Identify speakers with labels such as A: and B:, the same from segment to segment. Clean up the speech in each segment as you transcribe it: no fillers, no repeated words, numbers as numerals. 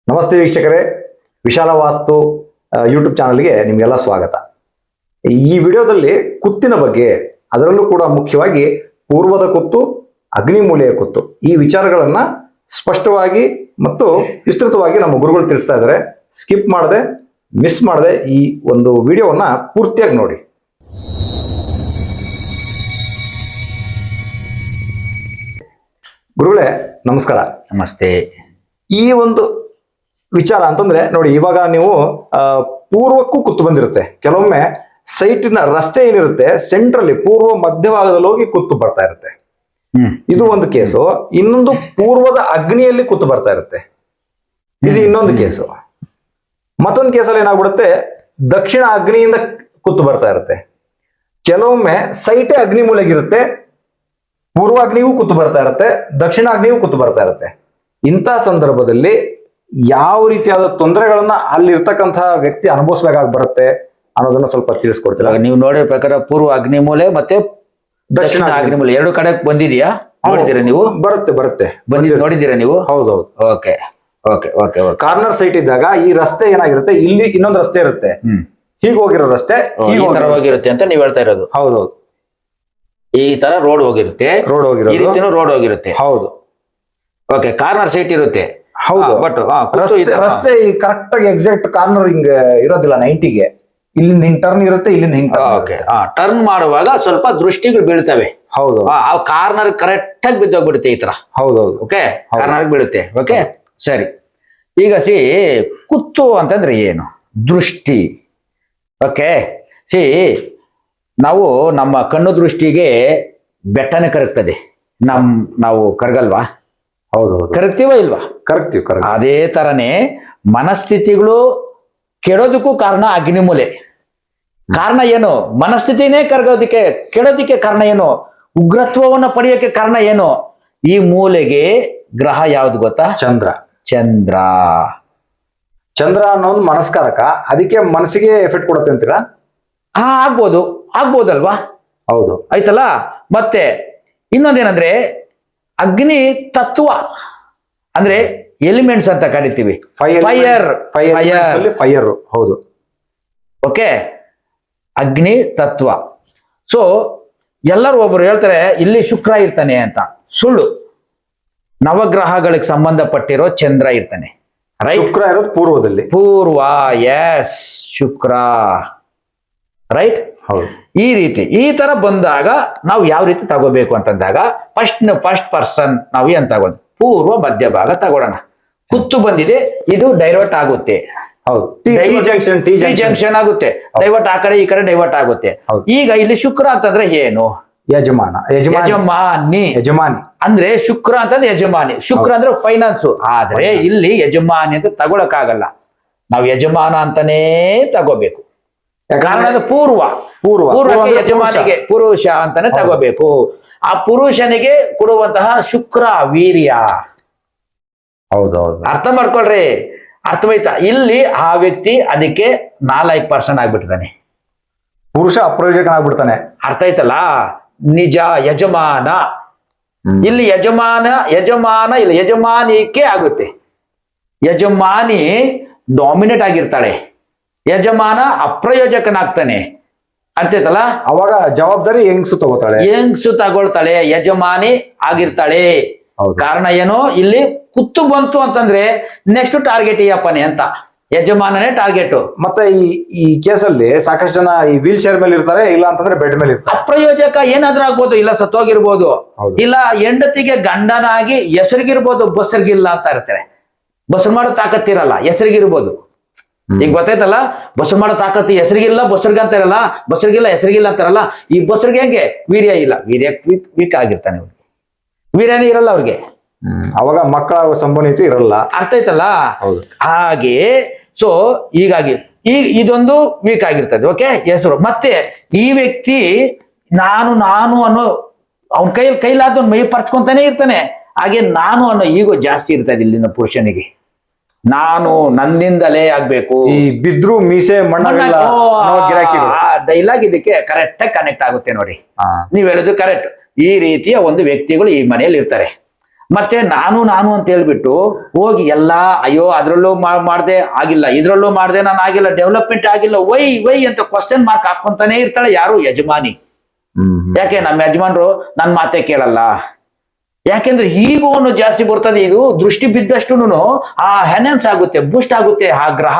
A: ನಮಸ್ತೆ ವೀಕ್ಷಕರೇ, ವಿಶಾಲ ವಾಸ್ತು ಯೂಟ್ಯೂಬ್ ಚಾನಲ್ಗೆ ನಿಮಗೆಲ್ಲ ಸ್ವಾಗತ. ಈ ವಿಡಿಯೋದಲ್ಲಿ ಕುತ್ತಿನ ಬಗ್ಗೆ, ಅದರಲ್ಲೂ ಕೂಡ ಮುಖ್ಯವಾಗಿ ಪೂರ್ವದ ಕುತ್ತು, ಅಗ್ನಿಮೂಲೆಯ ಕುತ್ತು, ಈ ವಿಚಾರಗಳನ್ನು ಸ್ಪಷ್ಟವಾಗಿ ಮತ್ತು ವಿಸ್ತೃತವಾಗಿ ನಮ್ಮ ಗುರುಗಳು ತಿಳಿಸ್ತಾ ಇದ್ದಾರೆ. ಸ್ಕಿಪ್ ಮಾಡದೆ, ಮಿಸ್ ಮಾಡದೆ ಈ ಒಂದು ವಿಡಿಯೋವನ್ನು ಪೂರ್ತಿಯಾಗಿ ನೋಡಿ. ಗುರುಗಳೇ ನಮಸ್ಕಾರ.
B: ನಮಸ್ತೆ.
A: ಈ ಒಂದು ವಿಚಾರ ಅಂತಂದ್ರೆ ನೋಡಿ, ಇವಾಗ ನೀವು ಪೂರ್ವಕ್ಕೂ ಕುತ್ತು ಬಂದಿರುತ್ತೆ. ಕೆಲವೊಮ್ಮೆ ಸೈಟಿನ ರಸ್ತೆ ಏನಿರುತ್ತೆ ಸೆಂಟ್ರಲ್ಲಿ ಪೂರ್ವ ಮಧ್ಯಭಾಗದಲ್ಲಿ ಹೋಗಿ ಕುತ್ತು ಬರ್ತಾ ಇರುತ್ತೆ. ಇದು ಒಂದು ಕೇಸು. ಇನ್ನೊಂದು ಪೂರ್ವದ ಅಗ್ನಿಯಲ್ಲಿ ಕುತ್ತು ಬರ್ತಾ ಇರುತ್ತೆ, ಇದು ಇನ್ನೊಂದು ಕೇಸು. ಮತ್ತೊಂದು ಕೇಸಲ್ಲಿ ಏನಾಗ್ಬಿಡುತ್ತೆ, ದಕ್ಷಿಣ ಅಗ್ನಿಯಿಂದ ಕುತ್ತು ಬರ್ತಾ ಇರುತ್ತೆ. ಕೆಲವೊಮ್ಮೆ ಸೈಟೇ ಅಗ್ನಿ ಮೂಲೆಗಿರುತ್ತೆ, ಪೂರ್ವ ಅಗ್ನಿಗೂ ಕುತ್ತು ಬರ್ತಾ ಇರುತ್ತೆ, ದಕ್ಷಿಣ ಅಗ್ನಿಗೂ ಕುತ್ತು ಬರ್ತಾ ಇರುತ್ತೆ. ಇಂಥ ಸಂದರ್ಭದಲ್ಲಿ ಯಾವ ರೀತಿಯಾದ ತೊಂದರೆಗಳನ್ನ ಅಲ್ಲಿರ್ತಕ್ಕಂತಹ ವ್ಯಕ್ತಿ ಅನುಭವಿಸ್ಬೇಕಾಗಿ ಬರುತ್ತೆ ಅನ್ನೋದನ್ನ ಸ್ವಲ್ಪ ತಿಳಿಸ್ಕೊಡ್ತೀರಾ?
B: ನೀವು ನೋಡಿರೋ ಪ್ರಕಾರ ಪೂರ್ವ ಅಗ್ನಿಮೂಲೆ ಮತ್ತೆ ದಕ್ಷಿಣ ಅಗ್ನಿಮೂಲೆ ಎರಡು ಕಡೆ ಬಂದಿದೆಯಾ? ನೋಡಿದ್ದೀರಾ ನೀವು?
A: ಬರುತ್ತೆ
B: ನೋಡಿದ್ದೀರಾ ನೀವು?
A: ಹೌದೌದು.
B: Okay okay okay okay.
A: Corner site ಇದ್ದಾಗ ಈ ರಸ್ತೆ ಏನಾಗಿರುತ್ತೆ, ಇಲ್ಲಿ ಇನ್ನೊಂದು ರಸ್ತೆ ಇರುತ್ತೆ, ಹೀಗೆ ಹೋಗಿರೋ ರಸ್ತೆ
B: ಈ ತರ ಹೋಗಿರುತ್ತೆ ಅಂತ ನೀವ್ ಹೇಳ್ತಾ ಇರೋದು?
A: ಹೌದೌದು.
B: ಈ ತರ ರೋಡ್ ಹೋಗಿರುತ್ತೆ, ಈ ರೀತಿನೂ ರೋಡ್ ಹೋಗಿರುತ್ತೆ.
A: ಹೌದು.
B: ಓಕೆ, ಕಾರ್ನರ್ ಸೈಟ್ ಇರುತ್ತೆ.
A: ಹೌದು.
B: ಬಟ್
A: ರಸ್ತೆ ಕರೆಕ್ಟ್ ಆಗಿ ಎಕ್ಸಾಕ್ಟ್ ಕಾರ್ನರ್ ಹಿಂಗ್ ಇರೋದಿಲ್ಲ 90ಗೆ. ಇಲ್ಲಿಂದ ಹಿಂಗ್ ಟರ್ನ್ ಇರುತ್ತೆ, ಇಲ್ಲಿಂದ ಹಿಂಗ್.
B: ಓಕೆ, ಟರ್ನ್ ಮಾಡುವಾಗ ಸ್ವಲ್ಪ ದೃಷ್ಟಿಗಳು ಬೀಳ್ತವೆ.
A: ಹೌದು.
B: ಆ ಕಾರ್ನರ್ ಕರೆಕ್ಟ್ ಆಗಿ ಬಿದ್ದೋಗ್ಬಿಡುತ್ತೆ ಈ ತರ.
A: ಹೌದೌದು.
B: ಓಕೆ, ಕಾರ್ನರ್ ಬೀಳುತ್ತೆ. ಓಕೆ, ಸರಿ. ಈಗ ಕುತ್ತು ಅಂತಂದ್ರೆ ಏನು? ದೃಷ್ಟಿ. ಓಕೆ, ನಾವು ನಮ್ಮ ಕಣ್ಣು ದೃಷ್ಟಿಗೆ ಬೆಟ್ಟನೆ ಕರಗ್ತದೆ. ನಾವು ಕರಗಲ್ವಾ?
A: ಹೌದೌದು.
B: ಕರಗ್ತೀವ ಇಲ್ವಾ?
A: ಕರೆಕ್ಟಿವ್.
B: ಅದೇ ತರನೇ ಮನಸ್ಥಿತಿಗಳು ಕೆಡೋದಕ್ಕೂ ಕಾರಣ ಅಗ್ನಿಮೂಲೆ. ಕಾರಣ ಏನು? ಮನಸ್ಥಿತಿನೇ ಕರಗೋದಕ್ಕೆ, ಕೆಡೋದಕ್ಕೆ ಕಾರಣ ಏನು? ಉಗ್ರತ್ವವನ್ನು ಪಡೆಯೋಕೆ ಕಾರಣ ಏನು? ಈ ಮೂಲೆಗೆ ಗ್ರಹ ಯಾವ್ದು ಗೊತ್ತಾ?
A: ಚಂದ್ರ. ಚಂದ್ರ ಅನ್ನೋದು ಮನಸ್ಕಾರಕ, ಅದಕ್ಕೆ ಮನಸ್ಸಿಗೆ ಎಫೆಕ್ಟ್ ಕೊಡುತ್ತೆ ಅಂತೀರಾ?
B: ಆಗ್ಬೋದಲ್ವಾ?
A: ಹೌದು.
B: ಆಯ್ತಲ್ಲ. ಮತ್ತೆ ಇನ್ನೊಂದೇನಂದ್ರೆ ಅಗ್ನಿ ತತ್ವ ಅಂದ್ರೆ ಎಲಿಮೆಂಟ್ಸ್ ಅಂತ ಕರಿತೀವಿ.
A: ಫೈರ್. ಹೌದು.
B: ಓಕೆ, ಅಗ್ನಿ ತತ್ವ. ಸೊ ಎಲ್ಲರೂ ಒಬ್ರು ಹೇಳ್ತಾರೆ ಇಲ್ಲಿ ಶುಕ್ರ ಇರ್ತಾನೆ ಅಂತ. ಸುಳ್ಳು. ನವಗ್ರಹಗಳಿಗೆ ಸಂಬಂಧಪಟ್ಟಿರೋ ಚಂದ್ರ ಇರ್ತಾನೆ.
A: ಶುಕ್ರ ಇರೋದು ಪೂರ್ವದಲ್ಲಿ.
B: ಪೂರ್ವ, ಎಸ್, ಶುಕ್ರ. ರೈಟ್.
A: ಹೌದು.
B: ಈ ರೀತಿ ಈ ತರ ಬಂದಾಗ ನಾವು ಯಾವ ರೀತಿ ತಗೋಬೇಕು ಅಂತಂದಾಗ ಫಸ್ಟ್ ಪರ್ಸನ್ ನಾವು ಏನ್ ತಗೋದು? ಪೂರ್ವ ಮಧ್ಯಭಾಗ ತಗೊಳ್ಳೋಣ. ಕುತ್ತು ಬಂದಿದೆ, ಇದು ಡೈವರ್ಟ್ ಆಗುತ್ತೆ.
A: ಹೌದು.
B: ಜಂಕ್ಷನ್ ಆಗುತ್ತೆ. ಡೈವರ್ಟ್ ಆ ಕಡೆ ಈ ಕಡೆ ಡೈವರ್ಟ್ ಆಗುತ್ತೆ. ಈಗ ಇಲ್ಲಿ ಶುಕ್ರ ಅಂತಂದ್ರೆ ಏನು? ಯಜಮಾನಿ. ಅಂದ್ರೆ ಶುಕ್ರ ಅಂತಂದ್ರೆ ಯಜಮಾನಿ. ಶುಕ್ರ ಅಂದ್ರೆ ಫೈನಾನ್ಸ್. ಆದ್ರೆ ಇಲ್ಲಿ ಯಜಮಾನಿ ಅಂತ ತಗೊಳಕ್ಕಾಗಲ್ಲ. ನಾವು ಯಜಮಾನ ಅಂತಾನೇ ತಗೋಬೇಕು. ಕಾರಣ ಪೂರ್ವಕ್ಕೆ ಯಜಮಾನಿಗೆ ಪುರುಷ ಅಂತಾನೆ ತಗೋಬೇಕು. ಆ ಪುರುಷನಿಗೆ ಕೊಡುವಂತಹ ಶುಕ್ರ ವೀರ್ಯ.
A: ಹೌದೌದು.
B: ಅರ್ಥ ಮಾಡ್ಕೊಳ್ರಿ. ಅರ್ಥವಾಯ್ತಾ? ಇಲ್ಲಿ ಆ ವ್ಯಕ್ತಿ ಅದಕ್ಕೆ 4% ಆಗ್ಬಿಟ್ಟಿದ್ದಾನೆ.
A: ಪುರುಷ ಅಪ್ರಯೋಜಕನಾಗ್ಬಿಡ್ತಾನೆ.
B: ಅರ್ಥ ಆಯ್ತಲ್ಲ? ನಿಜ ಯಜಮಾನ. ಇಲ್ಲಿ ಯಜಮಾನ ಇಲ್ಲ, ಯಜಮಾನಿಕೆ ಆಗುತ್ತೆ. ಯಜಮಾನಿ ಡಾಮಿನೇಟ್ ಆಗಿರ್ತಾಳೆ, ಯಜಮಾನ ಅಪ್ರಯೋಜಕನಾಗ್ತಾನೆ. ಅರ್ಥೈತಲ್ಲ?
A: ಅವಾಗ ಜವಾಬ್ದಾರಿ ಹೆಂಗ್ಸು
B: ತಗೊಳ್ತಾಳೆ, ಯಜಮಾನಿ ಆಗಿರ್ತಾಳೆ. ಕಾರಣ ಏನು? ಇಲ್ಲಿ ಕುತ್ತು ಬಂತು ಅಂತಂದ್ರೆ ನೆಕ್ಸ್ಟ್ ಟಾರ್ಗೆಟ್ ಈ ಅಪ್ಪನೆ ಅಂತ. ಯಜಮಾನನೇ ಟಾರ್ಗೆಟ್.
A: ಮತ್ತೆ ಈ ಕೇಸಲ್ಲಿ ಸಾಕಷ್ಟು ಜನ ಈ ವೀಲ್ ಚೇರ್ ಮೇಲೆ ಇರ್ತಾರೆ, ಇಲ್ಲ ಅಂತಂದ್ರೆ ಬೆಡ್ ಮೇಲೆ ಇರ್ತಾರೆ.
B: ಅಪ್ರಯೋಜಕ ಏನಾದ್ರೂ ಆಗ್ಬೋದು, ಇಲ್ಲ ಸತ್ತೋಗಿರ್ಬೋದು, ಇಲ್ಲ ಹೆಂಡತಿಗೆ ಗಂಡನಾಗಿ ಹೆಸರಿಗಿರ್ಬೋದು, ಬಸರಿಗಿಲ್ಲ ಅಂತ ಇರ್ತಾರೆ. ಬಸರು ಮಾಡೋ ತಾಕತ್ತಿರಲ್ಲ, ಹೆಸರಿಗಿರ್ಬೋದು. ಈಗ ಗೊತ್ತಾಯ್ತಲ್ಲ? ಬಸರು ಮಾಡೋ ತಾಕತ್ತು ಹೆಸರಿಗಿಲ್ಲ, ಬಸರ್ಗ ಅಂತ ಇರಲ್ಲ, ಬಸರಿಗಿಲ್ಲ ಹೆಸರಿಗಿಲ್ಲ ಅಂತಾರಲ್ಲ. ಈ ಬಸರ್ಗೆ ಹೆಂಗೆ? ವೀರ್ಯ ಇಲ್ಲ, ವೀರ್ಯ ವೀಕ್ ಆಗಿರ್ತಾನೆ. ಅವ್ರಿಗೆ ವೀರ್ಯನೇ ಇರಲ್ಲ ಅವ್ರಿಗೆ.
A: ಅವಾಗ ಮಕ್ಕಳ ಸಂಬಂಧಿತ ಇರಲ್ಲ.
B: ಅರ್ಥ ಆಯ್ತಲ್ಲ? ಹಾಗೆ ಸೊ ಹೀಗಾಗಿ ಇದೊಂದು ವೀಕ್ ಆಗಿರ್ತದೆ. ಓಕೆ, ಹೆಸರು. ಮತ್ತೆ ಈ ವ್ಯಕ್ತಿ ನಾನು ಅನ್ನೋ ಅವನ ಕೈಲಾದ ಮೈ ಪರ್ಚ್ಕೊಂತಾನೆ ಇರ್ತಾನೆ. ಹಾಗೆ ನಾನು ಅನ್ನೋ ಈಗೋ ಜಾಸ್ತಿ ಇರ್ತದೆ ಇಲ್ಲಿನ ಪುರುಷನಿಗೆ. ನಾನು ನನ್ನಿಂದಲೇ ಆಗ್ಬೇಕು.
A: ಈ ಬಿದ್ರು ಮೀಸೆ
B: ಡೈಲಾಗ್ ಇದಕ್ಕೆ ಕರೆಕ್ಟ್ ಆಗಿ ಕನೆಕ್ಟ್ ಆಗುತ್ತೆ ನೋಡಿ. ನೀವ್ ಹೇಳೋದು ಕರೆಕ್ಟ್. ಈ ರೀತಿಯ ಒಂದು ವ್ಯಕ್ತಿಗಳು ಈ ಮನೆಯಲ್ಲಿ ಇರ್ತಾರೆ. ಮತ್ತೆ ನಾನು ಅಂತ ಹೇಳ್ಬಿಟ್ಟು ಹೋಗಿ ಎಲ್ಲಾ ಅಯ್ಯೋ ಅದ್ರಲ್ಲೂ ಮಾಡ್ದೆ ಆಗಿಲ್ಲ, ಇದ್ರಲ್ಲೂ ಮಾಡ್ದೆ ನಾನು ಆಗಿಲ್ಲ, ಡೆವಲಪ್ಮೆಂಟ್ ಆಗಿಲ್ಲ, ವೈ ಅಂತ ಕ್ವಶನ್ ಮಾರ್ಕ್ ಹಾಕೊಂತಾನೆ ಇರ್ತಾಳೆ ಯಾರು ಯಜಮಾನಿ. ಯಾಕೆ ನಮ್ಮ ಯಜಮಾನ್ರು ನನ್ ಮಾತೆ ಕೇಳಲ್ಲ, ಯಾಕೆಂದ್ರೆ ಈಗೋನು ಜಾಸ್ತಿ ಬರ್ತದೆ. ಇದು ದೃಷ್ಟಿ ಬಿದ್ದಷ್ಟು ಆ ಹೆನೆನ್ಸ್ ಆಗುತ್ತೆ, ಬೂಸ್ಟ್ ಆಗುತ್ತೆ ಆ ಗ್ರಹ.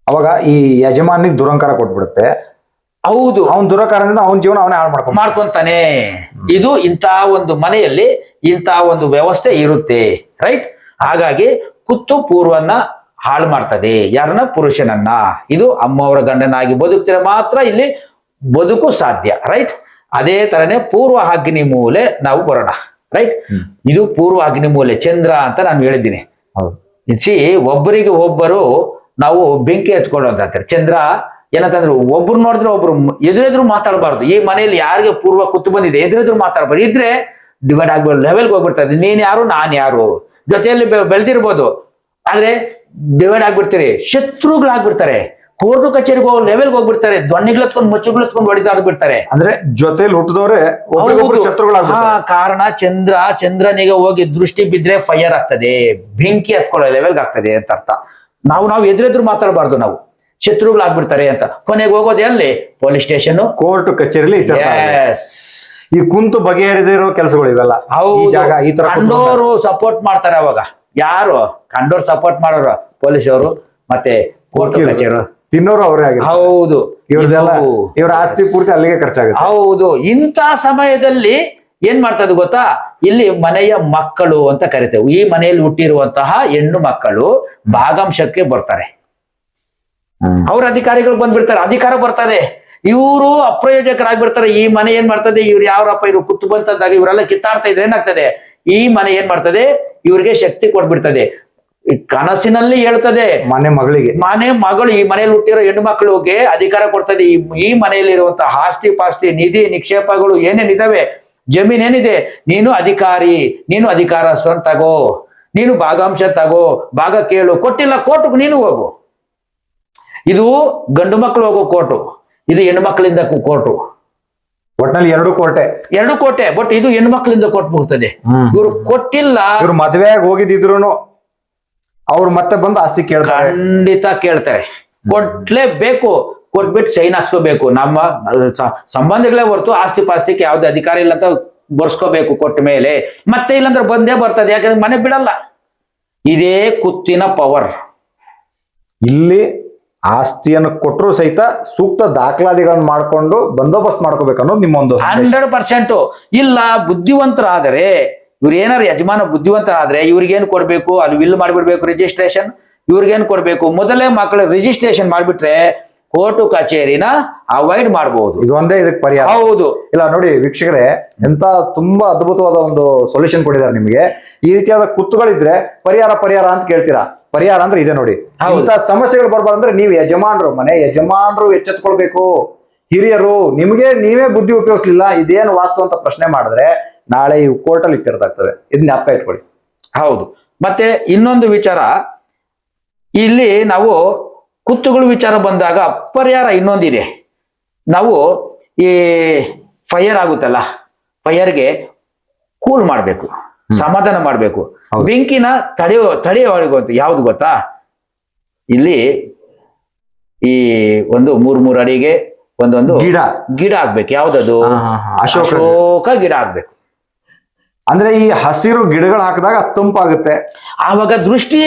A: ಅವಾಗ ಈ ಯಜಮಾನಿಗೆ ದುರಂಕಾರ ಕೊಟ್ಬಿಡುತ್ತೆ.
B: ಹೌದು,
A: ಅವನ್ ದುರಂಕಾರದಿಂದ ಅವನ ಜೀವನ ಅವನೇ ಹಾಳು
B: ಮಾಡ್ಕೊಂತಾನೆ. ಇದು ಇಂಥ ಒಂದು ಮನೆಯಲ್ಲಿ ಇಂಥ ಒಂದು ವ್ಯವಸ್ಥೆ ಇರುತ್ತೆ, ರೈಟ್. ಹಾಗಾಗಿ ಕುತ್ತು ಪೂರ್ವನ್ನ ಹಾಳು ಮಾಡ್ತದೆ, ಯಾರನ್ನ? ಪುರುಷನನ್ನ. ಇದು ಅಮ್ಮವರ ಗಂಡನಾಗಿ ಬದುಕ್ತಿದ್ರೆ ಮಾತ್ರ ಇಲ್ಲಿ ಬದುಕು ಸಾಧ್ಯ, ರೈಟ್. ಅದೇ ತರನೇ ಪೂರ್ವ ಅಗ್ನಿ ಮೂಲೆ ನಾವು ಬರೋಣ, ರೈಟ್. ಇದು ಪೂರ್ವ ಅಗ್ನಿ ಮೂಲೆ ಚಂದ್ರ ಅಂತ ನಾನು ಹೇಳಿದ್ದೀನಿ. ಒಬ್ಬರಿಗೆ ಒಬ್ಬರು ನಾವು ಬೆಂಕಿ ಎತ್ಕೊಂಡು ಅಂತಾರೆ. ಚಂದ್ರ ಏನಂತಂದ್ರೆ ಒಬ್ರು ನೋಡಿದ್ರೆ ಒಬ್ರು ಎದುರೆದ್ರು ಮಾತಾಡಬಾರ್ದು. ಈ ಮನೆಯಲ್ಲಿ ಯಾರಿಗೆ ಪೂರ್ವ ಕುತ್ತು ಬಂದಿದೆ ಎದುರೆದ್ರು ಮಾತಾಡಬಾರ್ದು. ಇದ್ರೆ ಡಿವೈಡ್ ಆಗ್ಬಿಡೋ ಲೆವೆಲ್ಗೆ ಹೋಗ್ಬಿಡ್ತದೆ. ನೀನ್ ಯಾರು ನಾನ್ ಯಾರು, ಜೊತೆಯಲ್ಲಿ ಬೆಳೆದಿರ್ಬೋದು, ಆದ್ರೆ ಡಿವೈಡ್ ಆಗ್ಬಿಡ್ತೀರಿ, ಶತ್ರುಗಳಾಗ್ಬಿಡ್ತಾರೆ. ಕೋರ್ಟು ಕಚೇರಿಗೆ ಹೋಗೋ ಲೆವೆಲ್ಗೆ ಹೋಗ್ಬಿಡ್ತಾರೆ. ದೊಣ್ಣೆಗ್ಲತ್ಕೊಂಡು ಮುಚ್ಚುಗಳತ್ಕೊಂಡು ಹೊಡಿದಾಡ್ಬಿಡ್ತಾರೆ.
A: ಅಂದ್ರೆ ಜೊತೆಲಿ ಹುಟ್ಟಿದವ್ರೆ ಶತ್ರುಗಳಾಗ್ಬಿಡ್ತಾರೆ.
B: ಕಾರಣ ಚಂದ್ರನಿಗೆ ಹೋಗಿ ದೃಷ್ಟಿ ಬಿದ್ರೆ ಫೈರ್ ಆಗ್ತದೆ, ಬೆಂಕಿ ಹತ್ಕೊಳ್ಳೋ ಲೆವೆಲ್ಗೆ ಆಗ್ತದೆ ಅಂತ ಅರ್ಥ. ನಾವು ಎದುರೆದ್ರು ಮಾತಾಡಬಾರ್ದು, ನಾವು ಶತ್ರುಗಳಾಗ್ಬಿಡ್ತಾರೆ ಅಂತ. ಕೊನೆಗೆ ಹೋಗೋದು ಎಲ್ಲಿ? ಪೊಲೀಸ್ ಸ್ಟೇಷನ್,
A: ಕೋರ್ಟ್ ಕಚೇರಿಲಿ. ಈ ಕುಂತು ಬಗೆಹರಿದಿರೋ ಕೆಲಸಗಳು ಇವೆಲ್ಲ.
B: ಕಂಡೋರು ಸಪೋರ್ಟ್ ಮಾಡ್ತಾರೆ. ಅವಾಗ ಯಾರು ಕಂಡೋರು ಸಪೋರ್ಟ್ ಮಾಡೋರು? ಪೊಲೀಸವರು ಮತ್ತೆ ಕೋರ್ಟ್ ಕಚೇರಿ.
A: ತಿನ್ನೋರು ಅವರೇ ಆಗಿ.
B: ಹೌದು,
A: ಇವ್ರ ಆಸ್ತಿ ಪೂರ್ತಿ ಅಲ್ಲಿಗೆ ಖರ್ಚಾಗುತ್ತೆ.
B: ಹೌದು. ಇಂಥ ಸಮಯದಲ್ಲಿ ಏನ್ ಮಾಡ್ತದೆ ಗೊತ್ತಾ? ಇಲ್ಲಿ ಮನೆಯ ಮಕ್ಕಳು ಅಂತ ಕರಿತೇವೆ. ಈ ಮನೆಯಲ್ಲಿ ಹುಟ್ಟಿರುವಂತಹ ಹೆಣ್ಣು ಮಕ್ಕಳು ಭಾಗಂಶಕ್ಕೆ ಬರ್ತಾರೆ. ಅವ್ರ ಅಧಿಕಾರಿಗಳು ಬಂದ್ಬಿಡ್ತಾರೆ, ಅಧಿಕಾರ ಬರ್ತದೆ. ಇವರು ಅಪ್ರಯೋಜಕರಾಗ್ಬಿಡ್ತಾರೆ. ಈ ಮನೆ ಏನ್ ಮಾಡ್ತದೆ? ಇವ್ರು ಯಾವ್ರಪ್ಪ ಇವ್ರು ಕುತ್ತು ಬಂತಂದಾಗ ಇವರೆಲ್ಲ ಕಿತ್ತಾಡ್ತಾ ಇದ್ರೆ ಏನಾಗ್ತದೆ? ಈ ಮನೆ ಏನ್ ಮಾಡ್ತದೆ? ಇವ್ರಿಗೆ ಶಕ್ತಿ ಕೊಟ್ಬಿಡ್ತದೆ. ಕನಸಿನಲ್ಲಿ ಹೇಳ್ತದೆ ಮನೆ ಮಗಳು ಈ ಮನೆಯಲ್ಲಿ ಹುಟ್ಟಿರೋ ಹೆಣ್ಣು ಮಕ್ಕಳಿಗೆ ಅಧಿಕಾರ ಕೊಡ್ತದೆ. ಈ ಮನೆಯಲ್ಲಿ ಇರುವಂತಹ ಆಸ್ತಿ ಪಾಸ್ತಿ ನಿಧಿ ನಿಕ್ಷೇಪಗಳು ಏನೇನಿದಾವೆ, ಜಮೀನ್ ಏನಿದೆ, ನೀನು ಅಧಿಕಾರಿ, ನೀನು ಅಧಿಕಾರ ತಗೋ, ನೀನು ಭಾಗಾಂಶ ತಗೋ, ಭಾಗ ಕೇಳು, ಕೊಟ್ಟಿಲ್ಲ ಕೋರ್ಟ್ಗೆ ನೀನು ಹೋಗು. ಇದು ಗಂಡು ಮಕ್ಕಳು ಹೋಗೋ ಕೋರ್ಟು, ಇದು ಹೆಣ್ಣು ಮಕ್ಕಳಿಂದ ಕೋರ್ಟು.
A: ಒಟ್ನಲ್ಲಿ ಎರಡು ಕೋಟೆ.
B: ಬಟ್ ಇದು ಹೆಣ್ಣು ಮಕ್ಕಳಿಂದ ಕೋರ್ಟ್ ಹೋಗ್ತದೆ. ಇವ್ರು ಕೊಟ್ಟಿಲ್ಲ,
A: ಇವ್ರು ಮದುವೆಯಾಗಿ ಹೋಗಿದ್ರು ಅವ್ರು ಮತ್ತೆ ಬಂದು ಆಸ್ತಿ ಕೇಳ್ತಾರೆ.
B: ಖಂಡಿತ ಕೇಳ್ತಾರೆ, ಕೊಡ್ಲೇಬೇಕು. ಕೊಟ್ಬಿಟ್ಟು ಸೈನ್ ಹಾಕ್ಸ್ಕೋಬೇಕು. ನಮ್ಮ ಸಂಬಂಧಿಗಳೇ ಹೊರತು ಆಸ್ತಿ ಪಾಸ್ತಿಗೆ ಯಾವ್ದು ಅಧಿಕಾರ ಇಲ್ಲ ಅಂತ ಬರ್ಸ್ಕೋಬೇಕು ಕೊಟ್ಟ ಮೇಲೆ. ಮತ್ತೆ ಇಲ್ಲಾಂದ್ರೆ ಬಂದೇ ಬರ್ತದೆ, ಯಾಕಂದ್ರೆ ಮನೆ ಬಿಡಲ್ಲ. ಇದೇ ಕುತ್ತಿನ ಪವರ್.
A: ಇಲ್ಲಿ ಆಸ್ತಿಯನ್ನು ಕೊಟ್ಟರು ಸಹಿತ ಸೂಕ್ತ ದಾಖಲಾತಿಗಳನ್ನ ಮಾಡ್ಕೊಂಡು ಬಂದೋಬಸ್ತ್ ಮಾಡ್ಕೋಬೇಕು ಅನ್ನೋದು ನಿಮ್ಮೊಂದು
B: 100%. ಇಲ್ಲ ಬುದ್ಧಿವಂತರಾದರೆ, ಇವ್ರು ಏನಾರು ಯಜಮಾನ ಬುದ್ಧಿವಂತರಾದ್ರೆ ಇವ್ರಿಗೇನು ಕೊಡ್ಬೇಕು? ಅಲ್ಲಿ ವಿಲ್ ಮಾಡ್ಬಿಡ್ಬೇಕು, ರಿಜಿಸ್ಟ್ರೇಷನ್. ಇವ್ರಿಗೇನು ಕೊಡ್ಬೇಕು? ಮೊದಲೇ ಮಕ್ಕಳ ರಿಜಿಸ್ಟ್ರೇಷನ್ ಮಾಡ್ಬಿಟ್ರೆ ಕೋರ್ಟು ಕಚೇರಿನ ಅವಾಯ್ಡ್ ಮಾಡಬಹುದು.
A: ಇದು ಒಂದೇ ಇದಕ್ಕೆ ಪರಿಹಾರ.
B: ಹೌದು.
A: ಇಲ್ಲ ನೋಡಿ ವೀಕ್ಷಕರೇ, ಎಂತ ತುಂಬಾ ಅದ್ಭುತವಾದ ಒಂದು ಸೊಲ್ಯೂಷನ್ ಕೊಟ್ಟಿದ್ದಾರೆ ನಿಮಗೆ. ಈ ರೀತಿಯಾದ ಕುತ್ತುಗಳಿದ್ರೆ ಪರಿಹಾರ ಅಂತ ಕೇಳ್ತೀರಾ. ಪರಿಹಾರ ಅಂದ್ರೆ ಇದೆ ನೋಡಿ. ಇಂಥ ಸಮಸ್ಯೆಗಳು ಬರ್ಬಾರ್ದಂದ್ರೆ ನೀವು ಮನೆ ಯಜಮಾನರು ಎಚ್ಚೆತ್ಕೊಳ್ಬೇಕು. ಹಿರಿಯರು ನೀವೇ ಬುದ್ಧಿ ಉಪಯೋಗಿಸ್ಲಿಲ್ಲ, ಇದೇನು ವಾಸ್ತು ಅಂತ ಪ್ರಶ್ನೆ ಮಾಡಿದ್ರೆ ನಾಳೆ ಈ ಕೋರ್ಟಲ್ಲಿ ಇತ್ತಿರ್ದಾಗ್ತದೆ. ಇದನ್ನ ಜ್ಞಾಪಕ ಇಟ್ಕೊಳ್ಳಿ.
B: ಹೌದು. ಮತ್ತೆ ಇನ್ನೊಂದು ವಿಚಾರ, ಇಲ್ಲಿ ನಾವು ಕುತ್ತುಗಳು ವಿಚಾರ ಬಂದಾಗ ಪರಿಹಾರ ಇನ್ನೊಂದಿದೆ. ನಾವು ಈ ಫೈರ್ ಆಗುತ್ತಲ್ಲ, ಫೈರ್ಗೆ ಕೂಲ್ ಮಾಡ್ಬೇಕು, ಸಮಾಧಾನ ಮಾಡ್ಬೇಕು. ಬೆಂಕಿನ ತಡೆಯುವ ಯಾವ್ದು ಗೊತ್ತಾ? ಇಲ್ಲಿ ಈ ಒಂದು 3 ಅಡಿಗೆ ಒಂದೊಂದು ಗಿಡ ಆಗ್ಬೇಕು. ಯಾವ್ದದು? ಅಶೋಕ ಗಿಡ ಆಗ್ಬೇಕು.
A: ಅಂದ್ರೆ ಈ ಹಸಿರು ಗಿಡಗಳು ಹಾಕಿದಾಗ ತಂಪಾಗುತ್ತೆ.
B: ಆವಾಗ ದೃಷ್ಟಿ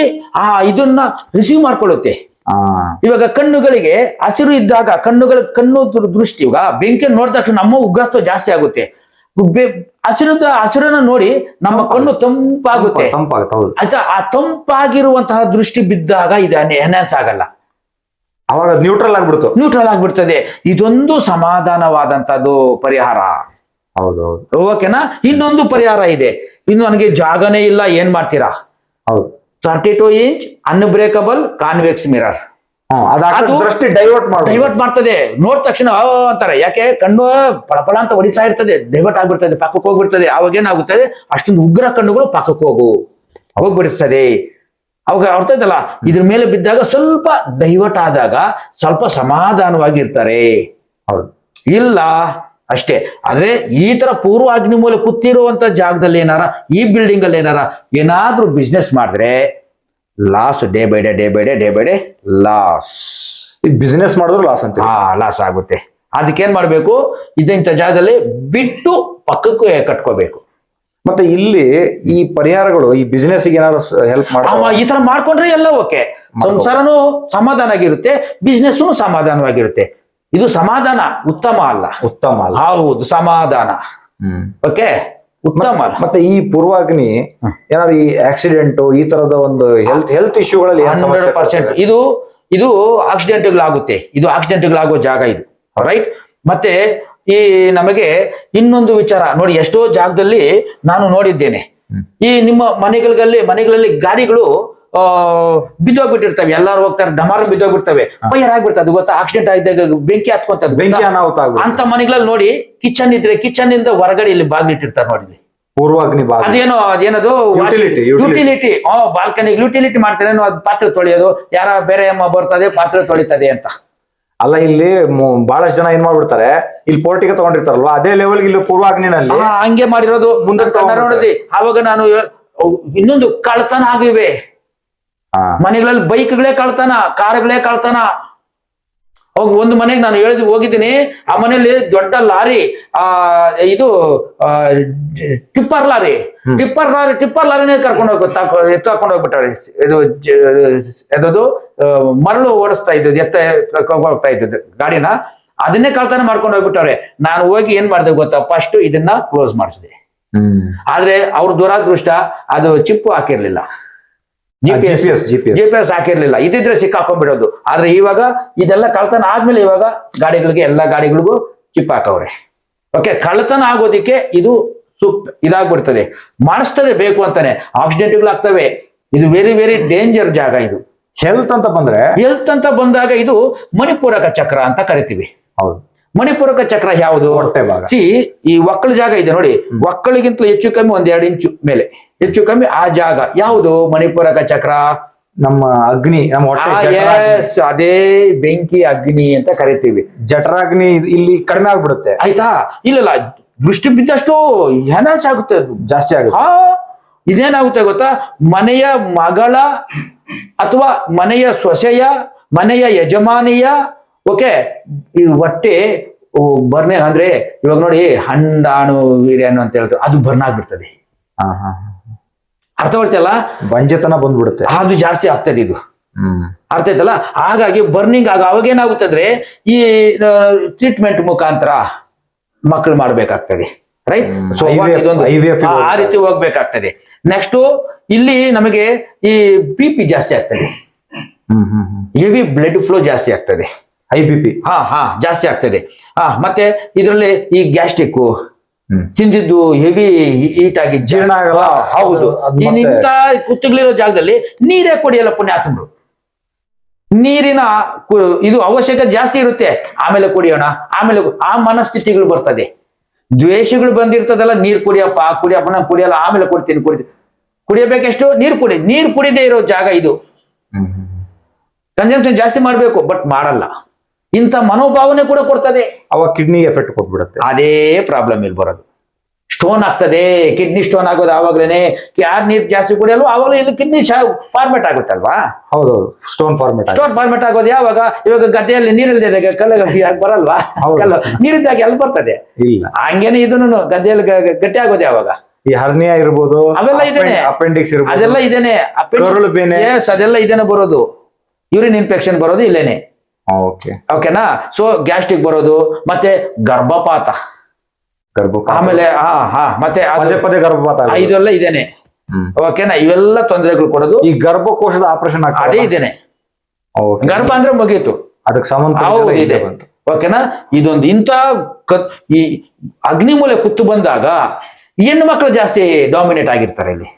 B: ಇದನ್ನ ರಿಸೀವ್ ಮಾಡ್ಕೊಳ್ಳುತ್ತೆ. ಇವಾಗ ಕಣ್ಣುಗಳಿಗೆ ಹಸಿರು ಇದ್ದಾಗ ಕಣ್ಣು ದೃಷ್ಟಿ, ಇವಾಗ ಬೆಂಕಿ ನೋಡಿದ ತಕ್ಷಣ ನಮ್ಮ ಉಗ್ರತ್ವ ಜಾಸ್ತಿ ಆಗುತ್ತೆ. ಹಸಿರನ್ನ ನೋಡಿ ನಮ್ಮ ಕಣ್ಣು ತಂಪಾಗುತ್ತೆ. ಆಯ್ತಾ? ಆ ತಂಪಾಗಿರುವಂತಹ ದೃಷ್ಟಿ ಬಿದ್ದಾಗ ಇದು ಎನ್ಹಾನ್ಸ್ ಆಗಲ್ಲ,
A: ಅವಾಗ ನ್ಯೂಟ್ರಲ್
B: ಆಗ್ಬಿಡ್ತದೆ. ಇದೊಂದು ಸಮಾಧಾನವಾದಂತದ್ದು ಪರಿಹಾರ.
A: ಹೌದೌದು.
B: ಓಕೆನಾ? ಇನ್ನೊಂದು ಪರಿಹಾರ ಇದೆ. ಇನ್ನು ನನಗೆ ಜಾಗನೇ ಇಲ್ಲ, ಏನ್ ಮಾಡ್ತೀರಾ? 32 ಇಂಚ್ ಅನ್ಬ್ರೇಕಬಲ್ ಕಾನ್ವೆಕ್ಸ್ ಮಿರರ್.
A: ದೃಷ್ಟಿ ಡೈವರ್ಟ್
B: ಮಾಡ್ತದೆ. ನೋಡಿದ ತಕ್ಷಣ ಅಂತಾರೆ. ಯಾಕೆ? ಕಣ್ಣು ಪಳಪಳ ಅಂತ ಹೊಡಿತಾ ಇರ್ತದೆ, ಡೈವರ್ಟ್ ಆಗ್ಬಿಡ್ತದೆ, ಪಕ್ಕಕ್ಕೆ ಹೋಗ್ಬಿಡ್ತದೆ. ಅವಾಗ ಏನಾಗುತ್ತದೆ? ಅಷ್ಟೊಂದು ಉಗ್ರ ಕಣ್ಣುಗಳು ಪಕ್ಕಕ್ಕೆ ಹೋಗ್ಬಿಡ್ತದೆ. ಅವಾಗ ಅರ್ಥೈತಲ್ಲ, ಇದ್ರ ಮೇಲೆ ಬಿದ್ದಾಗ ಸ್ವಲ್ಪ ಡೈವರ್ಟ್ ಆದಾಗ ಸ್ವಲ್ಪ ಸಮಾಧಾನವಾಗಿ ಇರ್ತಾರೆ.
A: ಹೌದು.
B: ಇಲ್ಲ ಅಷ್ಟೇ. ಆದ್ರೆ ಈ ತರ ಪೂರ್ವ ಅಗ್ನಿಮೂಲೆ ಕೂತಿರುವಂತ ಜಾಗದಲ್ಲಿ ಈ ಬಿಲ್ಡಿಂಗ್ ಅಲ್ಲಿ ಏನಾದ್ರೂ ಬಿಸ್ನೆಸ್ ಮಾಡಿದ್ರೆ loss, day by day loss.
A: Business ಮಾಡಿದ್ರು ಲಾಸ್ ಅಂತ.
B: ಲಾಸ್ ಆಗುತ್ತೆ. ಅದಕ್ಕೇನ್ ಮಾಡ್ಬೇಕು, ಇಂಥ ಜಾಗದಲ್ಲಿ ಬಿಟ್ಟು ಪಕ್ಕಕ್ಕೆ ಕಟ್ಕೋಬೇಕು.
A: ಮತ್ತೆ ಇಲ್ಲಿ ಈ ಪರಿಹಾರಗಳು ಈ ಬಿಸ್ನೆಸ್ ಏನಾದ್ರು ಹೆಲ್ಪ್
B: ಈ ತರ ಮಾಡ್ಕೊಂಡ್ರೆ ಎಲ್ಲ ಓಕೆ, ಸಂಸಾರನು ಸಮಾಧಾನ ಆಗಿರುತ್ತೆ, ಬಿಸ್ನೆಸ್ ಸಮಾಧಾನವಾಗಿರುತ್ತೆ. ಇದು ಸಮಾಧಾನ, ಉತ್ತಮ ಅಲ್ಲ. ಹೌದು, ಸಮಾಧಾನ. ಓಕೆ, ಉತ್ತಮ ಅಲ್ಲ.
A: ಮತ್ತೆ ಈ ಪೂರ್ವಾಗ್ನಿ ಏನಾದ್ರು ಈ ಆಕ್ಸಿಡೆಂಟ್ ಈ ತರದ ಒಂದು ಹೆಲ್ತ್ ಇಶ್ಯೂಗಳಲ್ಲಿ
B: 100% ಇದು ಆಕ್ಸಿಡೆಂಟ್ಗಳಾಗುತ್ತೆ. ಇದು ಆಕ್ಸಿಡೆಂಟ್ಗಳಾಗೋ ಜಾಗ ಇದು, ರೈಟ್. ಮತ್ತೆ ಈ ನಮಗೆ ಇನ್ನೊಂದು ವಿಚಾರ ನೋಡಿ, ಎಷ್ಟೋ ಜಾಗದಲ್ಲಿ ನಾನು ನೋಡಿದ್ದೇನೆ, ಈ ನಿಮ್ಮ ಮನೆಗಳಲ್ಲಿ ಗಾಡಿಗಳು ಬಿದ್ದೋಗ್ಬಿಟ್ಟಿರ್ತವೆ. ಎಲ್ಲಾರು ಹೋಗ್ತಾರೆ, ಡಮಾರು ಬಿದ್ದೋಗ್ಬಿಡ್ತವೆ, ಫೈರ್ ಆಗ್ಬಿಡ್ತದೆ. ಅದು ಗೊತ್ತಾ, ಆಕ್ಸಿಡೆಂಟ್ ಆಗಿದ್ದಾಗ ಬೆಂಕಿ ಹತ್ಕೊಂತದ್ದು,
A: ಬೆಂಕಿ ಅನಾಹುತ
B: ಅಂತ ಮನೆಗಳಲ್ಲಿ ನೋಡಿ, ಕಿಚನ್ ಇದ್ರೆ ಕಿಚನ್ ಇಂದ ಹೊರಗಡೆ ಇಲ್ಲಿ ಬಾಗ್ಲಿಟ್ಟಿರ್ತಾರೆ ನೋಡಿ,
A: ಪೂರ್ವಾಗ್ನಿ ಬಾಗಿಲು.
B: ಅದೇನದು ಯುಟಿಲಿಟಿ, ಬಾಲ್ಕನಿ ಯುಟಿಲಿಟಿ ಮಾಡ್ತಾರೆ. ಅದು ಪಾತ್ರೆ ತೊಳೆಯೋದು, ಯಾರ ಬೇರೆ ಅಮ್ಮ ಬರ್ತದೆ ಪಾತ್ರೆ ತೊಳಿತದೆ ಅಂತ.
A: ಅಲ್ಲ, ಇಲ್ಲಿ ಬಹಳಷ್ಟು ಜನ ಏನ್ ಮಾಡ್ಬಿಡ್ತಾರೆ, ಇಲ್ಲಿ ಪೋರ್ಟಿಗೆ ತಗೊಂಡಿರ್ತಾರಲ್ವಾ, ಅದೇ ಲೆವೆಲ್ ಇಲ್ಲಿ ಪೂರ್ವಾಗ್ನಿನಲ್ಲಿ
B: ಹಂಗೆ ಮಾಡಿರೋದು ಮುಂದೆ ನೋಡಿದ್ವಿ. ಆವಾಗ ನಾನು ಇನ್ನೊಂದು ಕಳ್ತನ ಆಗಿವೆ ಮನೆಗಳಲ್ಲಿ, ಬೈಕ್ಗಳೇ ಕಳ್ತನ, ಕಾರುಗಳೇ ಕಳ್ತನ. ಅವಾಗ ಒಂದು ಮನೆಗೆ ನಾನು ಹೋಗಿದ್ದೀನಿ, ಆ ಮನೆಯಲ್ಲಿ ದೊಡ್ಡ ಲಾರಿ, ಇದು ಟಿಪ್ಪರ್ ಲಾರಿನೇ ಕರ್ಕೊಂಡು ಎತ್ತಾಕೊಂಡು ಹೋಗ್ಬಿಟ್ಟಾರೆ. ಇದು ಮರಳು ಓಡಿಸ್ತಾ ಇದ್ದದ್ದು, ಹೋಗ್ತಾ ಇದ್ದದ್ದು ಗಾಡಿನ, ಅದನ್ನೇ ಕಳ್ತನ ಮಾಡ್ಕೊಂಡು ಹೋಗ್ಬಿಟ್ಟವ್ರೆ. ನಾನು ಹೋಗಿ ಏನ್ ಮಾಡಿದೆ ಗೊತ್ತಾ, ಫಸ್ಟ್ ಇದನ್ನ ಕ್ಲೋಸ್ ಮಾಡಿಸಿದೆ. ಆದ್ರೆ ಅವ್ರ ದುರಾದೃಷ್ಟ, ಅದು ಚಿಪ್ಪು ಹಾಕಿರ್ಲಿಲ್ಲ, GPS ಹಾಕಿರ್ಲಿಲ್ಲ. ಇದಿದ್ರೆ ಸಿಕ್ಕಾಕೊಂಡ್ಬಿಡೋದು. ಆದ್ರೆ ಇವಾಗ ಇದೆಲ್ಲ ಕಳ್ತನ ಆದ್ಮೇಲೆ ಇವಾಗ ಎಲ್ಲಾ ಗಾಡಿಗಳಿಗೂ ಚಿಪ್ ಹಾಕವ್ರೆ. ಓಕೆ, ಕಳ್ತನ ಆಗೋದಿಕ್ಕೆ ಇದು ಸೂಕ್ತ ಇದಾಗ್ಬಿಡ್ತದೆ, ಮಾಡಿಸ್ತದೆ ಬೇಕು ಅಂತಾನೆ. ಆಕ್ಸಿಡೆಂಟ್ಗಳಾಗ್ತವೆ. ಇದು ವೆರಿ ವೆರಿ ಡೇಂಜರ್ ಜಾಗ. ಇದು
A: ಹೆಲ್ತ್ ಅಂತ
B: ಬಂದಾಗ ಇದು ಮಣಿಪೂರಕ ಚಕ್ರ ಅಂತ ಕರಿತೀವಿ.
A: ಹೌದು,
B: ಮಣಿಪೂರಕ ಚಕ್ರ ಯಾವುದು?
A: ಹೊಟ್ಟೆ ಭಾಗ.
B: ಈ ಒಕ್ಕಳ ಜಾಗ ಇದೆ ನೋಡಿ, ಒಕ್ಕಳಿಗಿಂತಲೂ ಹೆಚ್ಚು ಕಮ್ಮಿ 1-2 ಇಂಚು ಮೇಲೆ, ಹೆಚ್ಚು ಕಮ್ಮಿ ಆ ಜಾಗ ಯಾವುದು? ಮಣಿಪೂರಕ ಚಕ್ರ.
A: ನಮ್ಮ ಅಗ್ನಿ, ನಮ್ಮ ಹೊಟ್ಟೆ,
B: ಅದೇ ಬೆಂಕಿ ಅಗ್ನಿ ಅಂತ ಕರಿತೀವಿ.
A: ಜಠರಾಗ್ನಿ ಇಲ್ಲಿ ಕಡಿಮೆ ಆಗ್ಬಿಡುತ್ತೆ,
B: ಆಯ್ತಾ? ಇಲ್ಲ, ದೃಷ್ಟಿ ಬಿದ್ದಷ್ಟು ಎನರ್ಜಿ ಆಗುತ್ತೆ, ಅದು ಜಾಸ್ತಿ ಆಗುತ್ತೆ. ಇದೇನಾಗುತ್ತೆ ಗೊತ್ತಾ, ಮನೆಯ ಮಗಳ ಅಥವಾ ಮನೆಯ ಸೊಸೆಯ, ಮನೆಯ ಯಜಮಾನಿಯ, ಓಕೆ, ಈ ಹೊಟ್ಟೆ ಬರ್ನೆ ಅಂದ್ರೆ ಇವಾಗ ನೋಡಿ, ಹಂಡಾಣು ವೀರ್ಯಾಣು ಅಂತ ಹೇಳ್ತಾರೆ, ಅದು ಬರ್ನ್ ಆಗ್ಬಿಡ್ತದೆ. ಅರ್ಥ ಮಾಡ್ತಲ್ಲ,
A: ಬಂಜೆತನ ಬಂದ್ಬಿಡುತ್ತೆ,
B: ಅದು ಜಾಸ್ತಿ ಆಗ್ತದೆ. ಇದು ಅರ್ಥ ಆಯ್ತಲ್ಲ. ಹಾಗಾಗಿ ಬರ್ನಿಂಗ್ ಅವಾಗೇನಾಗುತ್ತಂದ್ರೆ, ಈ ಟ್ರೀಟ್ಮೆಂಟ್ ಮುಖಾಂತರ ಮಕ್ಕಳು ಮಾಡ್ಬೇಕಾಗ್ತದೆ, ರೈಟ್. ಸೊ ಆ ರೀತಿ ಹೋಗ್ಬೇಕಾಗ್ತದೆ. ನೆಕ್ಸ್ಟ್ ಇಲ್ಲಿ ನಮಗೆ ಈ BP ಜಾಸ್ತಿ ಆಗ್ತದೆ, ಹೆವಿ ಬ್ಲಡ್ ಫ್ಲೋ ಜಾಸ್ತಿ ಆಗ್ತದೆ,
A: ಹೈ BP
B: ಜಾಸ್ತಿ ಆಗ್ತದೆ. ಮತ್ತೆ ಇದರಲ್ಲಿ ಈ ಗ್ಯಾಸ್ಟ್ರಿಕ್ ತಿಂದಿದ್ದು ಹೆವಿ ಹೀಟ್ ಆಗಿ
A: ಜೀರ್ಣ ಆಗಲ್ಲ.
B: ಹೌದು, ಇಂಥ ಕುತ್ತುಗಳಿರೋ ಜಾಗದಲ್ಲಿ ನೀರೇ ಕುಡಿಯಲ್ಲ ಪುಣ್ಯಾತ್ಮರು. ನೀರಿನ ಇದು ಅವಶ್ಯಕತೆ ಜಾಸ್ತಿ ಇರುತ್ತೆ, ಆಮೇಲೆ ಕುಡಿಯೋಣ, ಆಮೇಲೆ ಆ ಮನಸ್ಥಿತಿಗಳು ಬರ್ತದೆ. ದ್ವೇಷಗಳು ಬಂದಿರ್ತದಲ್ಲ, ನೀರ್ ಕುಡಿಯಪ್ಪ ನಾನು ಕುಡಿಯಲ್ಲ, ಆಮೇಲೆ ಕುಡಿತೀನಿ. ಕುಡಿಯಬೇಕೆಷ್ಟು? ನೀರು ಕುಡಿದೇ ಇರೋ ಜಾಗ ಇದು. ಕನ್ಸಂಪ್ಷನ್ ಜಾಸ್ತಿ ಮಾಡ್ಬೇಕು, ಬಟ್ ಮಾಡಲ್ಲ. ಇಂಥ ಮನೋಭಾವನೆ ಕೂಡ ಕೊಡ್ತದೆ.
A: ಅವಾಗ ಕಿಡ್ನಿ ಎಫೆಕ್ಟ್ ಕೊಟ್ಬಿಡುತ್ತೆ.
B: ಅದೇ ಪ್ರಾಬ್ಲಮ್ ಇಲ್ಲಿ ಬರೋದು. ಸ್ಟೋನ್ ಆಗ್ತದೆ, ಕಿಡ್ನಿ ಸ್ಟೋನ್ ಆಗೋದು ಆವಾಗ್ಲೇನೆ. ಯಾರು ನೀರು ಜಾಸ್ತಿ ಕುಡಿಯಲ್ವ ಆವಾಗಲೇ ಇಲ್ಲಿ ಕಿಡ್ನಿ ಫಾರ್ಮೆಟ್ ಆಗುತ್ತಲ್ವಾ?
A: ಹೌದೌದು, ಸ್ಟೋನ್
B: ಫಾರ್ಮೆಟ್ ಆಗೋದು ಯಾವಾಗ? ಇವಾಗ ಗದ್ದೆಯಲ್ಲಿ ನೀರಿಲ್ದಿದ್ದಾಗ ಕಲ್ಲ ಬರಲ್ವಾ? ಕಲ್ಲು ನೀರಿದ್ದಾಗ ಎಲ್ಲಿ ಬರ್ತದೆ?
A: ಇಲ್ಲ.
B: ಹಂಗೇನೆ ಇದನ್ನು ಗದ್ದೆಯಲ್ಲಿ ಗಟ್ಟಿ ಆಗೋದು ಯಾವಾಗ?
A: ಈ ಹರ್ನಿಯಾ ಇರ್ಬೋದು,
B: ಅವೆಲ್ಲ ಇದೇನೆ,
A: ಅಪೆಂಡಿಕ್ಸ್ ಇರ್ಬೋದು,
B: ಅದೆಲ್ಲ ಇದೇನೆ, ಅದೆಲ್ಲ ಇದೇನೆ ಬರೋದು. ಯೂರಿನ್ ಇನ್ಫೆಕ್ಷನ್ ಬರೋದು ಇಲ್ಲೇನೆ. ಓಕೆನಾ? ಸೊ ಗ್ಯಾಸ್ಟ್ರಿಕ್ ಬರೋದು, ಮತ್ತೆ ಗರ್ಭಪಾತ, ಆಮೇಲೆ ಮತ್ತೆ
A: ಪದೇ ಗರ್ಭಪಾತ,
B: ಇದೆಲ್ಲ ಇದೇನೆ. ಓಕೆನಾ? ಇವೆಲ್ಲ ತೊಂದರೆಗಳು ಕೊಡೋದು.
A: ಈ ಗರ್ಭಕೋಶದ ಆಪರೇಷನ್
B: ಅದೇ ಇದೇನೆ. ಗರ್ಭ ಅಂದ್ರೆ ಮುಗೀತು,
A: ಅದಕ್ಕೆ ಸಂಬಂಧ
B: ಇದೆ. ಓಕೆನಾ? ಇದೊಂದು ಇಂಥ ಈ ಅಗ್ನಿಮೂಲೆ ಕುತ್ತು ಬಂದಾಗ ಹೆಣ್ಣು ಮಕ್ಕಳು ಜಾಸ್ತಿ ಡಾಮಿನೇಟ್ ಆಗಿರ್ತಾರೆ ಇಲ್ಲಿ.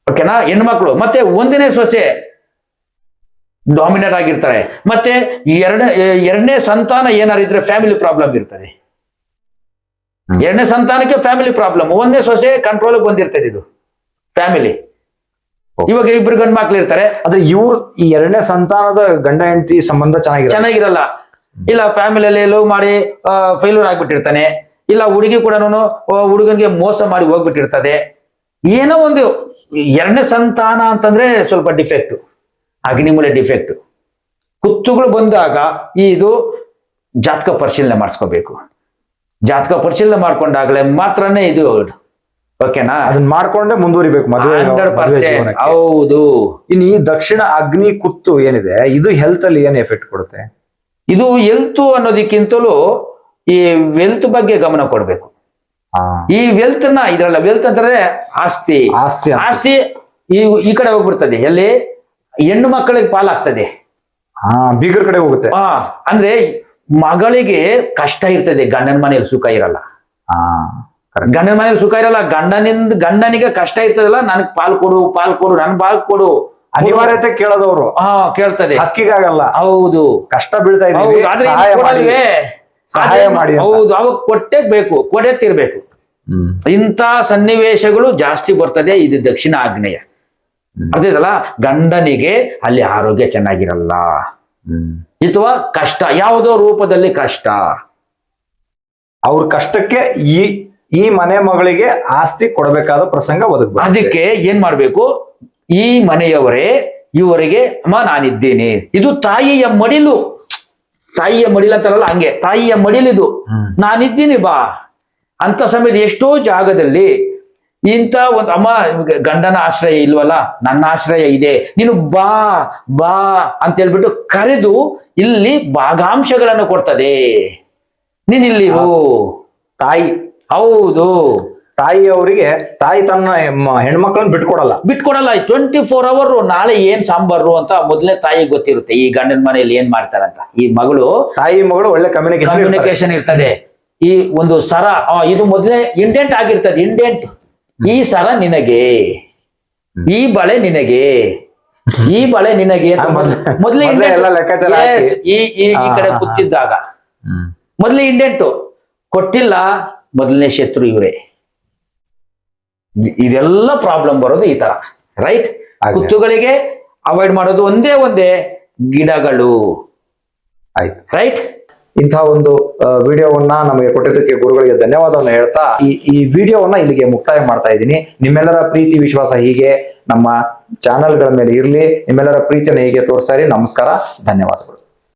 B: ಓಕೆನಾ? ಹೆಣ್ಣು ಮಕ್ಕಳು ಮತ್ತೆ ಒಂದನೇ ಸೊಸೆ ಡಾಮಿನೇಟ್ ಆಗಿರ್ತಾರೆ. ಮತ್ತೆ ಎರಡನೇ ಸಂತಾನ ಏನಾರು ಇದ್ರೆ ಫ್ಯಾಮಿಲಿ ಪ್ರಾಬ್ಲಮ್ ಇರ್ತದೆ. ಎರಡನೇ ಸಂತಾನಕ್ಕೆ ಫ್ಯಾಮಿಲಿ ಪ್ರಾಬ್ಲಮ್, ಒಂದನೇ ಸೊಸೆ ಕಂಟ್ರೋಲ್ ಬಂದಿರ್ತದೆ ಇದು ಫ್ಯಾಮಿಲಿ. ಇವಾಗ ಇಬ್ರು ಗಂಡು ಮಕ್ಳು ಇರ್ತಾರೆ,
A: ಆದ್ರೆ ಇವ್ರು ಈ ಎರಡನೇ ಸಂತಾನದ ಗಂಡ ಹೆಂಡತಿ ಸಂಬಂಧ ಚೆನ್ನಾಗಿರಲ್ಲ.
B: ಇಲ್ಲ ಫ್ಯಾಮಿಲಿಯಲ್ಲಿ ಲವ್ ಮಾಡಿ ಫೇಲ್ಯೂರ್ ಆಗ್ಬಿಟ್ಟಿರ್ತಾನೆ, ಇಲ್ಲ ಹುಡುಗಿ ಕೂಡ ಹುಡುಗನಿಗೆ ಮೋಸ ಮಾಡಿ ಹೋಗ್ಬಿಟ್ಟಿರ್ತದೆ. ಏನೋ ಒಂದು ಎರಡನೇ ಸಂತಾನ ಅಂತಂದ್ರೆ ಸ್ವಲ್ಪ ಡಿಫೆಕ್ಟ್, ಅಗ್ನಿಮೂಲೆ ಡಿಫೆಕ್ಟ್. ಕುತ್ತುಗಳು ಬಂದಾಗ ಇದು ಜಾತಕ ಪರಿಶೀಲನೆ ಮಾಡಿಸ್ಕೋಬೇಕು. ಜಾತಕ ಪರಿಶೀಲನೆ ಮಾಡ್ಕೊಂಡಾಗಲೇ ಮಾತ್ರನೇ ಇದು ಓಕೆನಾ.
A: ಅದನ್ನ ಮಾಡ್ಕೊಂಡೆ ಮುಂದುವರಿಬೇಕು ಮದುವೆ
B: 100%. ಹೌದು.
A: ಇನ್ನು ಈ ದಕ್ಷಿಣ ಅಗ್ನಿ ಕುತ್ತು ಏನಿದೆ ಇದು ಹೆಲ್ತ್ ಅಲ್ಲಿ ಏನ್ ಎಫೆಕ್ಟ್ ಕೊಡುತ್ತೆ?
B: ಇದು ಹೆಲ್ತ್ ಅನ್ನೋದಕ್ಕಿಂತಲೂ ಈ ವೆಲ್ತ್ ಬಗ್ಗೆ ಗಮನ ಕೊಡ್ಬೇಕು. ಈ ವೆಲ್ತ್ ನ ಇದ್ರಲ್ಲ, ವೆಲ್ತ್ ಅಂತಂದ್ರೆ ಆಸ್ತಿ.
A: ಆಸ್ತಿ
B: ಆಸ್ತಿ ಈ ಕಡೆ ಹೋಗ್ಬಿಡ್ತದೆ, ಎಲ್ಲಿ ಹೆಣ್ಣು ಮಕ್ಕಳಿಗೆ ಪಾಲಾಗ್ತದೆ,
A: ಬೀಗರ ಕಡೆ ಹೋಗುತ್ತೆ.
B: ಅಂದ್ರೆ ಮಗಳಿಗೆ ಕಷ್ಟ ಇರ್ತದೆ, ಗಂಡನ ಮನೆಯಲ್ಲಿ ಸುಖ ಇರಲ್ಲ. ಗಂಡನ ಮನೇಲಿ ಸುಖ ಇರಲ್ಲ, ಗಂಡನಿಗೆ ಕಷ್ಟ ಇರ್ತದಲ್ಲ, ನನಗ್ ಪಾಲ್ ಕೊಡು ನನ್ ಪಾಲ್ ಕೊಡು
A: ಅನಿವಾರ್ಯತೆ ಕೇಳೋದವ್ರು
B: ಕೇಳ್ತದೆ,
A: ಹಕ್ಕಿಗಾಗಲ್ಲ.
B: ಹೌದು,
A: ಕಷ್ಟ ಬೀಳ್ತಾ ಇದೀವಿ, ಸಹಾಯ ಮಾಡಿ.
B: ಹೌದು, ಅವಾಗ ಕೊಡೇ ತಿರ್ಬೇಕು. ಇಂಥ ಸನ್ನಿವೇಶಗಳು ಜಾಸ್ತಿ ಬರ್ತದೆ. ಇದು ದಕ್ಷಿಣ ಆಗ್ನೇಯ ಅರ್ಥೈತಲ್ಲ. ಗಂಡನಿಗೆ ಅಲ್ಲಿ ಆರೋಗ್ಯ ಚೆನ್ನಾಗಿರಲ್ಲ, ಅಥವಾ ಕಷ್ಟ, ಯಾವುದೋ ರೂಪದಲ್ಲಿ ಕಷ್ಟ.
A: ಅವ್ರ ಕಷ್ಟಕ್ಕೆ ಈ ಮನೆ ಮಗಳಿಗೆ ಆಸ್ತಿ ಕೊಡಬೇಕಾದ ಪ್ರಸಂಗ ಒದಗ. ಅದಕ್ಕೆ
B: ಏನ್ ಮಾಡ್ಬೇಕು, ಈ ಮನೆಯವರೇ ಇವರಿಗೆ ಅಮ್ಮ ನಾನಿದ್ದೇನೆ, ಇದು ತಾಯಿಯ ಮಡಿಲು ಅಂತಾರಲ್ಲ ಹಂಗೆ, ತಾಯಿಯ ಮಡಿಲಿದು, ನಾನಿದ್ದೀನಿ ಬಾ ಅಂತ ಸಮಯದ ಎಷ್ಟೋ ಜಾಗದಲ್ಲಿ ಇಂಥ ಒಂದು ಅಮ್ಮ ಗಂಡನ ಆಶ್ರಯ ಇಲ್ವಲ್ಲ, ನನ್ನ ಆಶ್ರಯ ಇದೆ, ನೀನು ಬಾ ಬಾ ಅಂತ ಹೇಳ್ಬಿಟ್ಟು ಕರೆದು ಇಲ್ಲಿ ಭಾಗಾಂಶಗಳನ್ನು ಕೊಡ್ತದೆ. ನೀನಿಲ್ಲಿರು ತಾಯಿ. ಹೌದು, ತಾಯಿ ತನ್ನ ಹೆಣ್ಮಕ್ಳನ್ನ ಬಿಟ್ಕೊಡಲ್ಲ 24 hours. ನಾಳೆ ಏನ್ ಸಾಂಬಾರು ಅಂತ ಮೊದಲೇ ತಾಯಿಗೆ ಗೊತ್ತಿರುತ್ತೆ, ಈ ಗಂಡನ ಮನೆಯಲ್ಲಿ ಏನ್ ಮಾಡ್ತಾರಂತ. ಈ ಮಗಳು ಒಳ್ಳೆ ಕಮ್ಯುನಿಕೇಶನ್ ಇರ್ತದೆ. ಈ ಒಂದು ಸರ ಇದು ಮೊದಲೇ ಇಂಡೆಂಟ್ ಆಗಿರ್ತದೆ, ಇಂಡೆಂಟ್. ಈ ಸರ ನಿನಗೆ, ಈ ಬಳೆ ನಿನಗೆ, ಈ ಬಳೆ ನಿನಗೆ ಮೊದಲೇ ಈ ಕಡೆ ಕೂತಿದ್ದಾಗ ಮೊದಲೇ ಇಂಡೆಂಟು ಕೊಟ್ಟಿಲ್ಲ, ಮೊದಲನೇ ಶತ್ರು ಇವರೇ. ಇದೆಲ್ಲ ಪ್ರಾಬ್ಲಮ್ ಬರೋದು ಈ ತರ, ರೈಟ್. ಕುತ್ತುಗಳಿಗೆ ಅವಾಯ್ಡ್ ಮಾಡೋದು ಒಂದೇ ಗಿಡಗಳು, ಆಯ್ತು, ರೈಟ್. ಇಂತಹ ಒಂದು ವಿಡಿಯೋವನ್ನ ನಮಗೆ ಕೊಟ್ಟಿದ್ದಕ್ಕೆ ಗುರುಗಳಿಗೆ ಧನ್ಯವಾದವನ್ನು ಹೇಳ್ತಾ ಈ ವಿಡಿಯೋವನ್ನ ಇಲ್ಲಿಗೆ ಮುಕ್ತಾಯ ಮಾಡ್ತಾ ಇದ್ದೀನಿ. ನಿಮ್ಮೆಲ್ಲರ ಪ್ರೀತಿ ವಿಶ್ವಾಸ ಹೀಗೆ ನಮ್ಮ ಚಾನೆಲ್ಗಳ ಮೇಲೆ ಇರಲಿ, ನಿಮ್ಮೆಲ್ಲರ ಪ್ರೀತಿಯನ್ನು ಹೀಗೆ ತೋರಿಸ್ತಾ ಇರಿ. ನಮಸ್ಕಾರ, ಧನ್ಯವಾದಗಳು.